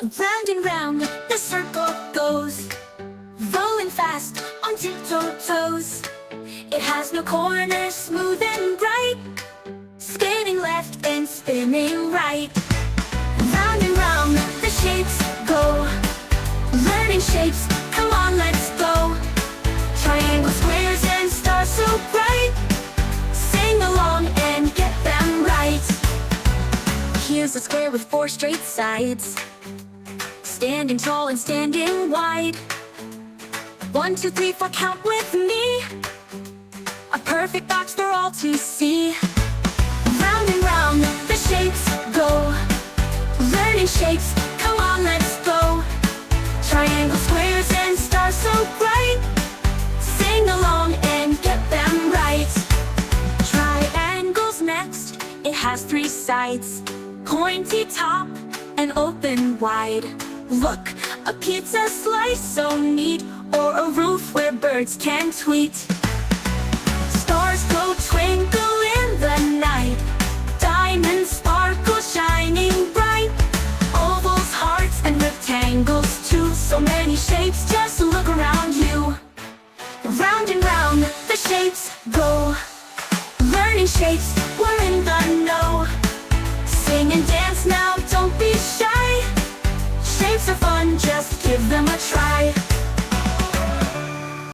Round and round the circle goes, rolling fast on tiptoe toes. It has no corners, smooth and bright, spinning left and spinning right. Round and round the shapes go, learning shapes, come on let's go. Triangles, squares and stars so bright, sing along and get them right. Here's a square with 4 straight sides, standing tall and standing wide. 1, 2, 3, 4, count with me, a perfect box for all to see. Round and round the shapes go, learning shapes, come on let's go. Triangles, squares and stars so bright, sing along and get them right. Triangles next, it has 3 sides, pointy top and open wide. Look, a pizza slice so neat, or a roof where birds can tweet. Stars go twinkle in the night, diamonds sparkle shining bright. Ovals, hearts and rectangles too, so many shapes, just look around you. Round and round the shapes go, learning shapes, we're in the know. Sing and dance now, don't be shy. Shapes are fun, just give them a try.